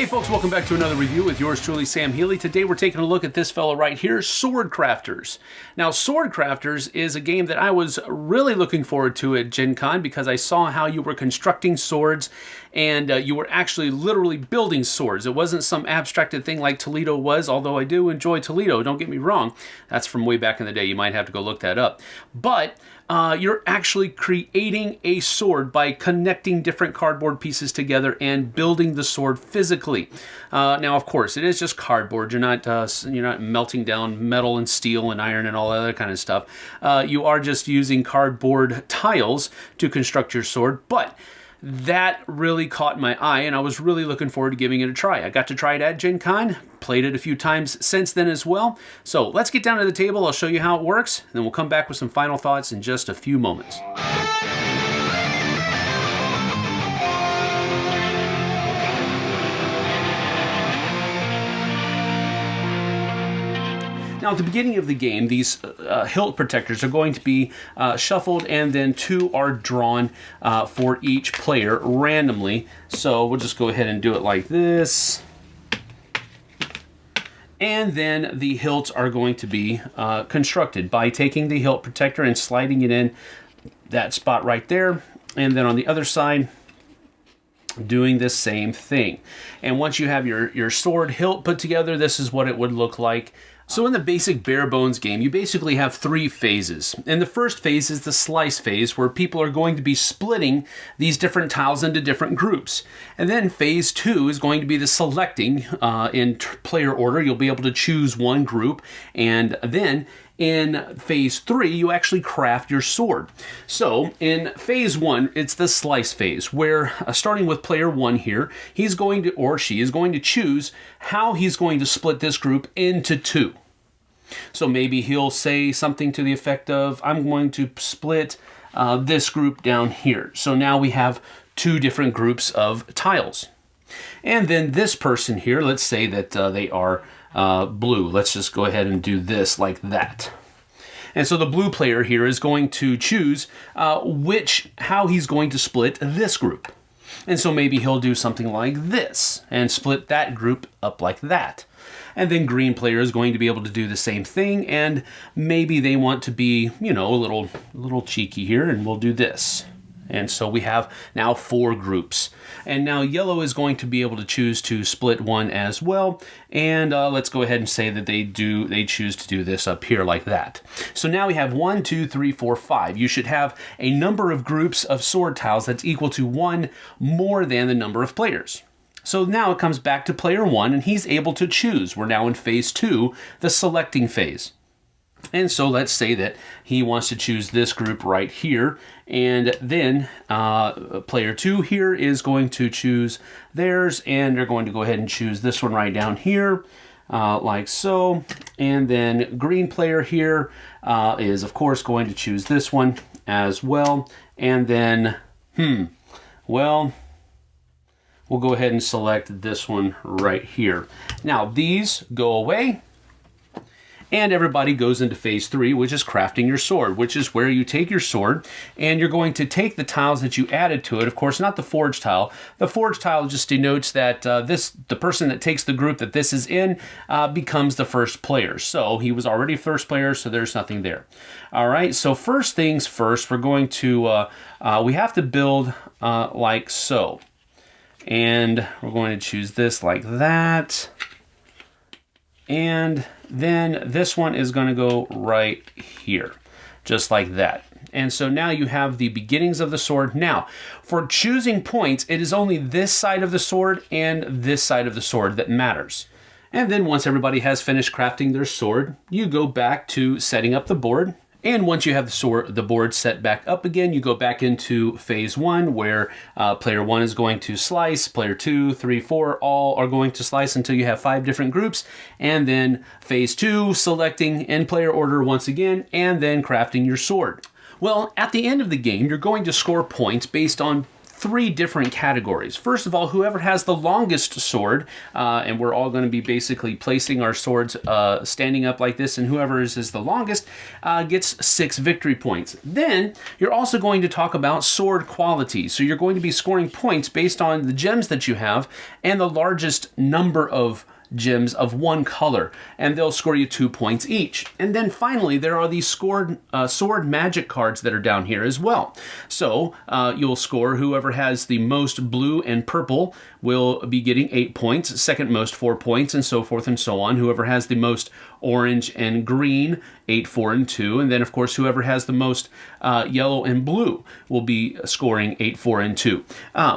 Hey folks, welcome back to another review with yours truly, Sam Healey. Today we're taking a look at this fellow right here, SwordCrafters. Now, SwordCrafters is a game that I was really looking forward to at Gen Con because I saw how you were constructing swords and you were actually literally building swords. It wasn't some abstracted thing like Toledo was, although I do enjoy Toledo, don't get me wrong. That's from way back in the day. You might have to go look that up. But you're actually creating a sword by connecting different cardboard pieces together and building the sword physically. Now, of course, it is just cardboard. You're not melting down metal and steel and iron and all that other kind of stuff. You are just using cardboard tiles to construct your sword, but that really caught my eye, and I was really looking forward to giving it a try. I got to try it at Gen Con, played it a few times since then as well. So let's get down to the table, I'll show you how it works, and then we'll come back with some final thoughts in just a few moments. Now, at the beginning of the game, these hilt protectors are going to be shuffled, and then two are drawn for each player randomly. So we'll just go ahead and do it like this. And then the hilts are going to be constructed by taking the hilt protector and sliding it in that spot right there. And then on the other side, doing the same thing. And once you have your sword hilt put together, this is what it would look like. So in the basic bare bones game, you basically have three phases. And the first phase is the slice phase, where people are going to be splitting these different tiles into different groups. And then phase two is going to be the selecting in player order. You'll be able to choose one group, and then in phase three, you actually craft your sword. So in phase one, it's the slice phase, where starting with player one here, he's going to, or she is going to choose how he's going to split this group into two. So maybe he'll say something to the effect of, I'm going to split this group down here. So now we have two different groups of tiles. And then this person here, let's say that they are blue. Let's just go ahead and do this like that. And so the blue player here is going to choose how he's going to split this group. And so maybe he'll do something like this and split that group up like that. And then green player is going to be able to do the same thing, and maybe they want to be, a little cheeky here, and we'll do this. And so we have now four groups. And now yellow is going to be able to choose to split one as well. And let's go ahead and say that they choose to do this up here like that. So now we have 1, 2, 3, 4, 5. You should have a number of groups of sword tiles that's equal to one more than the number of players. So now it comes back to player one, and he's able to choose. We're now in phase two, the selecting phase. And so let's say that he wants to choose this group right here, and then player two here is going to choose theirs, and they're going to go ahead and choose this one right down here, like so. And then green player here is of course going to choose this one as well. And then, we'll go ahead and select this one right here. Now these go away, and everybody goes into phase three, which is crafting your sword, which is where you take your sword and you're going to take the tiles that you added to it. Of course, not the forge tile. The forge tile just denotes that the person that takes the group that this is in becomes the first player. So he was already first player, so there's nothing there. All right, so first things first, we're going to, we have to build like so. And we're going to choose this like that. And then this one is going to go right here, just like that. And so now you have the beginnings of the sword. Now, for choosing points, it is only this side of the sword and this side of the sword that matters. And then once everybody has finished crafting their sword, you go back to setting up the board. And once you have the board set back up again, you go back into phase one, where player one is going to slice, player 2, 3, 4, all are going to slice until you have 5 different groups. And then phase two, selecting in player order once again, and then crafting your sword. Well, at the end of the game, you're going to score points based on three different categories. First of all, whoever has the longest sword, and we're all going to be basically placing our swords standing up like this, and whoever is the longest gets 6 victory points. Then you're also going to talk about sword quality. So you're going to be scoring points based on the gems that you have and the largest number of gems of one color, and they'll score you 2 points each. And then finally, there are these sword magic cards that are down here as well. So you'll score, whoever has the most blue and purple will be getting 8 points, second most 4 points, and so forth and so on. Whoever has the most orange and green, 8, 4, and 2. And then, of course, whoever has the most yellow and blue will be scoring 8, 4, and 2.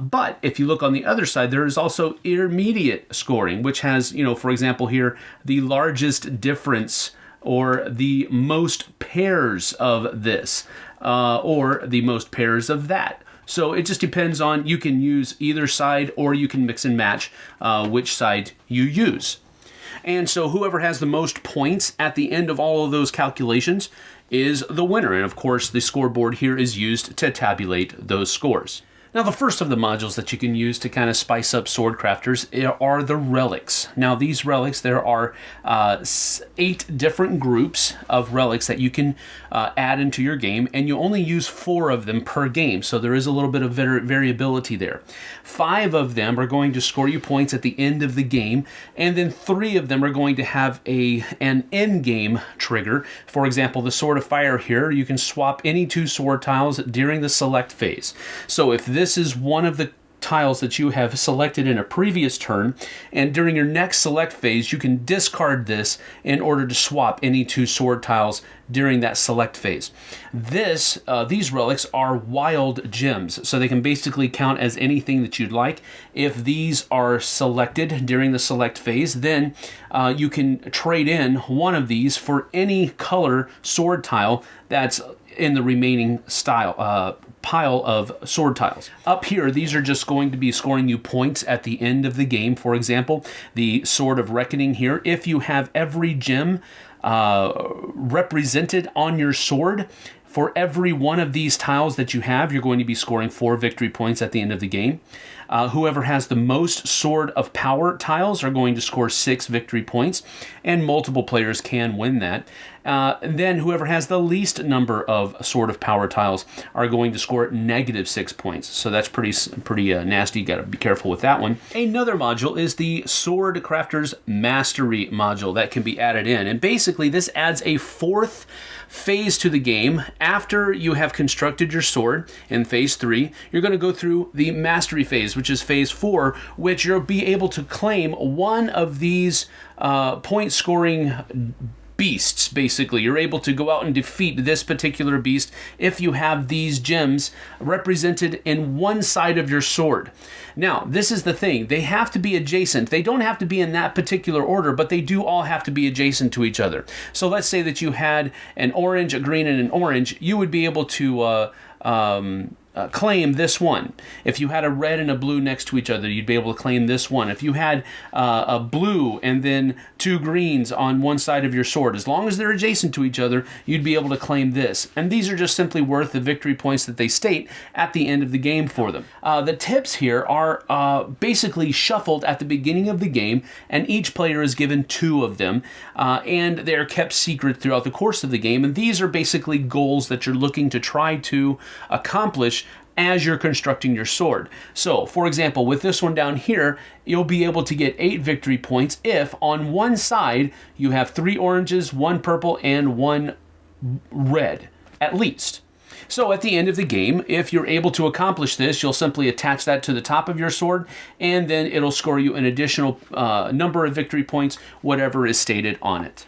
But if you look on the other side, there is also intermediate scoring, which has, for example here, the largest difference or the most pairs of this or the most pairs of that. So it just depends on, you can use either side or you can mix and match which side you use. And so whoever has the most points at the end of all of those calculations is the winner. And of course, the scoreboard here is used to tabulate those scores. Now, the first of the modules that you can use to kind of spice up SwordCrafters are the relics. Now, these relics, there are 8 different groups of relics that you can add into your game, and you only use 4 of them per game, so there is a little bit of variability there. 5 of them are going to score you points at the end of the game, and then 3 of them are going to have an end-game trigger. For example, the Sword of Fire here, you can swap any 2 sword tiles during the select phase. So if this is one of the tiles that you have selected in a previous turn, and during your next select phase, you can discard this in order to swap any 2 sword tiles during that select phase. These relics are wild gems, so they can basically count as anything that you'd like. If these are selected during the select phase, then you can trade in one of these for any color sword tile that's in the remaining pile of sword tiles. Up here, these are just going to be scoring you points at the end of the game. For example, the Sword of Reckoning here, if you have every gem represented on your sword, for every one of these tiles that you have, you're going to be scoring 4 victory points at the end of the game. Whoever has the most Sword of Power tiles are going to score 6 victory points, and multiple players can win that. Then whoever has the least number of Sword of Power tiles are going to score -6 points. So that's pretty nasty. You got to be careful with that one. Another module is the SwordCrafters Mastery module that can be added in. And basically this adds a 4th phase to the game. After you have constructed your sword in phase 3, you're going to go through the mastery phase, which is phase 4, which you'll be able to claim one of these point scoring beasts. Basically, you're able to go out and defeat this particular beast if you have these gems represented in one side of your sword. Now, this is the thing. They have to be adjacent. They don't have to be in that particular order, but they do all have to be adjacent to each other. So let's say that you had an orange, a green, and an orange. You would be able to claim this one. If you had a red and a blue next to each other, you'd be able to claim this one. If you had a blue and then 2 greens on one side of your sword, as long as they're adjacent to each other, you'd be able to claim this. And these are just simply worth the victory points that they state at the end of the game for them. The tips here are basically shuffled at the beginning of the game, and each player is given 2 of them, and they're kept secret throughout the course of the game. And these are basically goals that you're looking to try to accomplish as you're constructing your sword. So, for example, with this one down here, you'll be able to get 8 victory points if on one side you have 3 oranges, 1 purple, and 1 red, at least. So at the end of the game, if you're able to accomplish this, you'll simply attach that to the top of your sword, and then it'll score you an additional number of victory points, whatever is stated on it.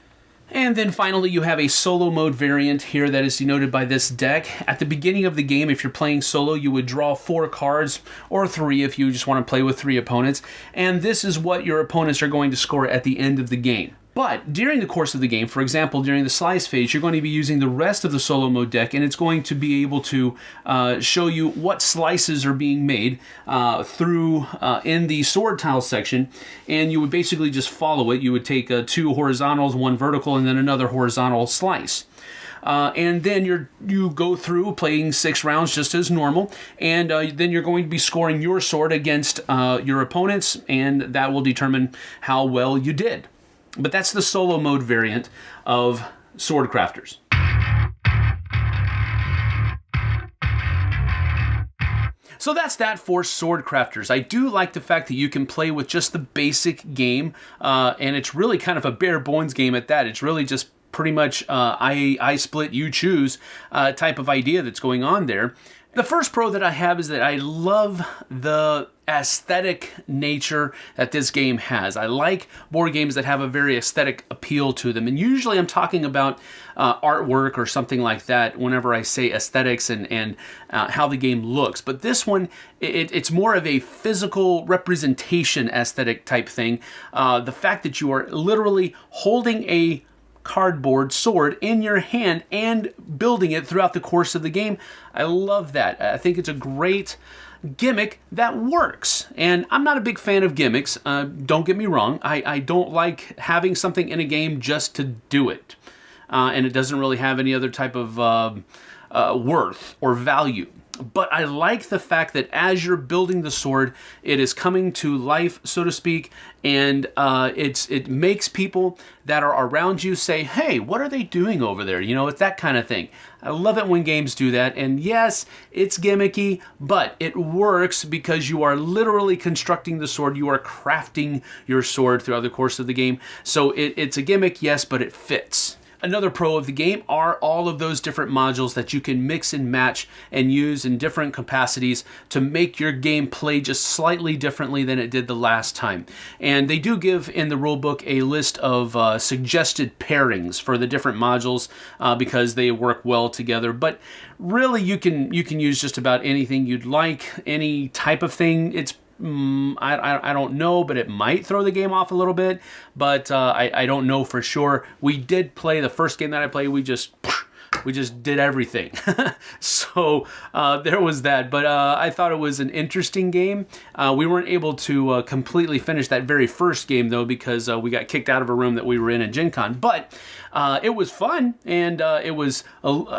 And then finally, you have a solo mode variant here that is denoted by this deck. At the beginning of the game, if you're playing solo, you would draw 4 cards, or 3 if you just want to play with 3 opponents. And this is what your opponents are going to score at the end of the game. But during the course of the game, for example, during the slice phase, you're going to be using the rest of the solo mode deck, and it's going to be able to show you what slices are being made through in the sword tile section, and you would basically just follow it. You would take 2 horizontals, 1 vertical, and then another horizontal slice. and then you go through playing 6 rounds just as normal, and then you're going to be scoring your sword against your opponents, and that will determine how well you did. But that's the solo mode variant of SwordCrafters. So that's that for SwordCrafters. I do like the fact that you can play with just the basic game, and it's really kind of a bare bones game at that. It's really just pretty much I split, you choose type of idea that's going on there. The first pro that I have is that I love the aesthetic nature that this game has. I like board games that have a very aesthetic appeal to them. And usually I'm talking about artwork or something like that whenever I say aesthetics and how the game looks. But this one, it's more of a physical representation aesthetic type thing. The fact that you are literally holding a cardboard sword in your hand and building it throughout the course of the game. I love that. I think it's a great gimmick that works. And I'm not a big fan of gimmicks. Don't get me wrong. I don't like having something in a game just to do it. And it doesn't really have any other type of worth or value. But I like the fact that as you're building the sword, it is coming to life, so to speak, and it makes people that are around you say, hey, what are they doing over there? You know, it's that kind of thing. I love it when games do that, and yes, it's gimmicky, but it works because you are literally constructing the sword. You are crafting your sword throughout the course of the game. So it's a gimmick, yes, but it fits. Another pro of the game are all of those different modules that you can mix and match and use in different capacities to make your game play just slightly differently than it did the last time. And they do give in the rulebook a list of suggested pairings for the different modules because they work well together. But really, you can use just about anything you'd like, any type of thing. It's I don't know, but it might throw the game off a little bit, but I don't know for sure. We did play the first game that I played. We just did everything. So there was that, but I thought it was an interesting game. We weren't able to completely finish that very first game though, because we got kicked out of a room that we were in at Gen Con, but it was fun, and it was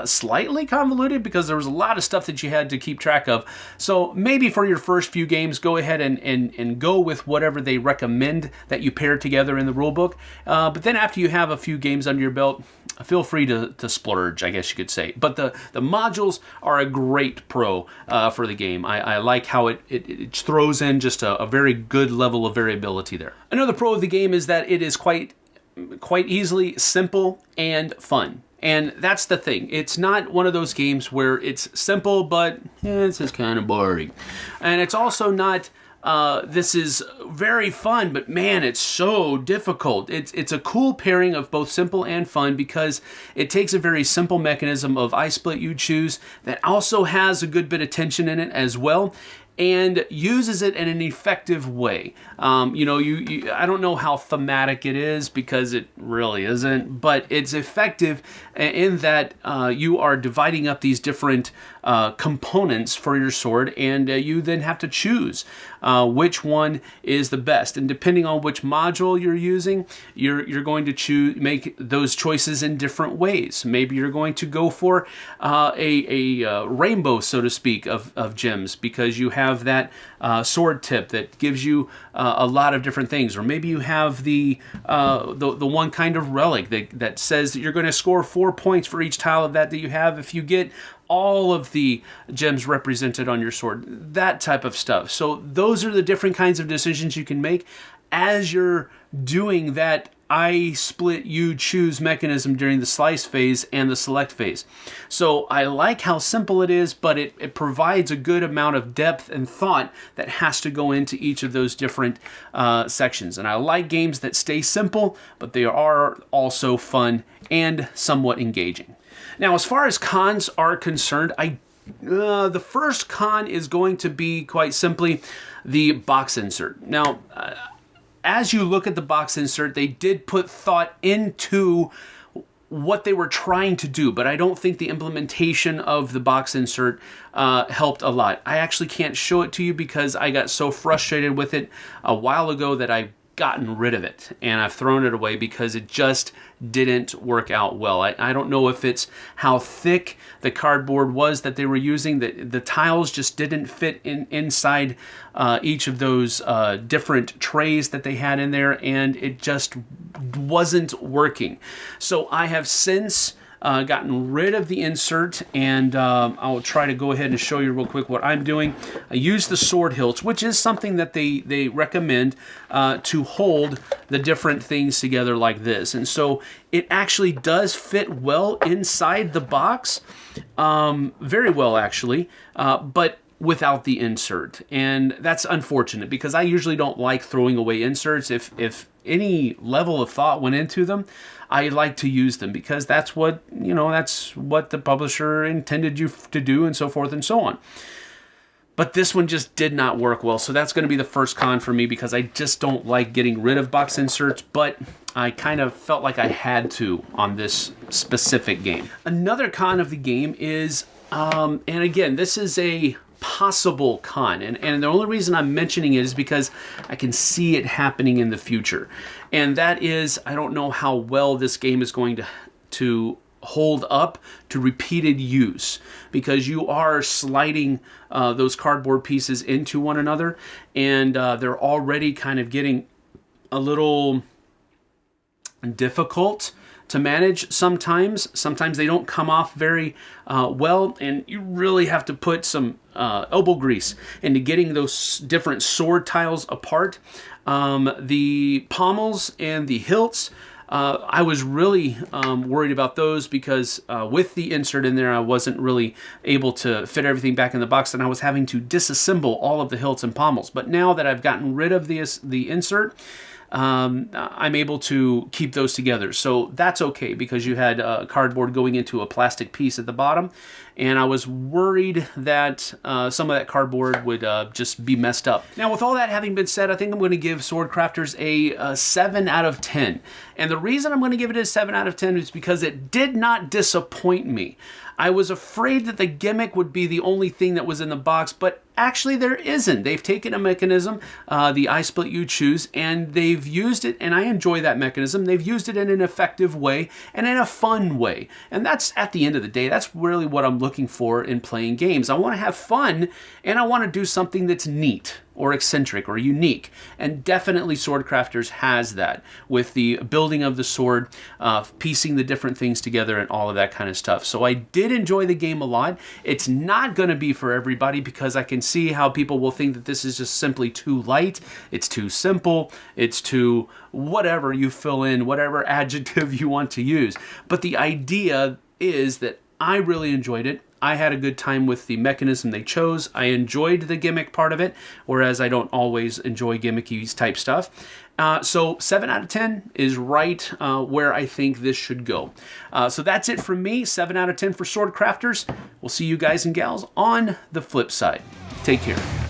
slightly convoluted because there was a lot of stuff that you had to keep track of. So maybe for your first few games, go ahead and go with whatever they recommend that you pair together in the rulebook. But then after you have a few games under your belt, feel free to splurge, I guess you could say. But the modules are a great pro for the game. I like how it throws in just a very good level of variability there. Another pro of the game is that it is quite easily simple and fun. And that's the thing. It's not one of those games where it's simple, but it's just kind of boring. And it's also not, this is very fun, but man, it's so difficult. It's a cool pairing of both simple and fun because it takes a very simple mechanism of I split, you choose that also has a good bit of tension in it as well, and uses it in an effective way. I don't know how thematic it is because it really isn't, but it's effective in that you are dividing up these different components for your sword, and you then have to choose which one is the best. And depending on which module you're using, you're going to make those choices in different ways. Maybe you're going to go for a rainbow, so to speak, of gems because you have that sword tip that gives you a lot of different things. Or maybe you have the one kind of relic that says that you're going to score 4 points for each tile of that you have if you get all of the gems represented on your sword, that type of stuff. So those are the different kinds of decisions you can make as you're doing that I split, you choose mechanism during the slice phase and the select phase. So I like how simple it is, but it provides a good amount of depth and thought that has to go into each of those different sections. And I like games that stay simple, but they are also fun and somewhat engaging. Now, as far as cons are concerned, the first con is going to be quite simply the box insert. Now, as you look at the box insert, they did put thought into what they were trying to do, but I don't think the implementation of the box insert helped a lot. I actually can't show it to you because I got so frustrated with it a while ago that I gotten rid of it, and I've thrown it away because it just didn't work out well. I don't know if it's how thick the cardboard was that they were using. The tiles just didn't fit inside each of those different trays that they had in there, and it just wasn't working. So I have since gotten rid of the insert, and I'll try to go ahead and show you real quick what I'm doing. I use the sword hilts, which is something that they recommend to hold the different things together like this. And so it actually does fit well inside the box, very well actually, but without the insert. And that's unfortunate because I usually don't like throwing away inserts. If any level of thought went into them, I like to use them because that's what, that's what the publisher intended you to do, and so forth and so on. But this one just did not work well. So that's going to be the first con for me because I just don't like getting rid of box inserts, but I kind of felt like I had to on this specific game. Another con of the game is, and again, this is a possible con, and the only reason I'm mentioning it is because I can see it happening in the future, and that is I don't know how well this game is going to hold up to repeated use, because you are sliding those cardboard pieces into one another, and they're already kind of getting a little difficult to manage sometimes. Sometimes they don't come off very well, and you really have to put some elbow grease into getting those different sword tiles apart. The pommels and the hilts, I was really worried about those because with the insert in there, I wasn't really able to fit everything back in the box, and I was having to disassemble all of the hilts and pommels. But now that I've gotten rid of the insert, I'm able to keep those together. So that's okay because you had cardboard going into a plastic piece at the bottom, and I was worried that some of that cardboard would just be messed up. Now, with all that having been said, I think I'm going to give SwordCrafters a 7 out of 10. And the reason I'm going to give it a 7 out of 10 is because it did not disappoint me. I was afraid that the gimmick would be the only thing that was in the box, but actually there isn't. They've taken a mechanism, the I Split You Choose, and they've used it, and I enjoy that mechanism. They've used it in an effective way and in a fun way. And that's, at the end of the day, that's really what I'm looking for in playing games. I want to have fun, and I want to do something that's neat or eccentric or unique. And definitely SwordCrafters has that with the building of the sword, piecing the different things together and all of that kind of stuff. So I did enjoy the game a lot. It's not going to be for everybody because I can see how people will think that this is just simply too light, it's too simple, it's too whatever you fill in, whatever adjective you want to use. But the idea is that I really enjoyed it. I had a good time with the mechanism they chose. I enjoyed the gimmick part of it, whereas I don't always enjoy gimmicky type stuff. So 7 out of 10 is right where I think this should go. So that's it from me. 7 out of 10 for SwordCrafters. We'll see you guys and gals on the flip side. Take care.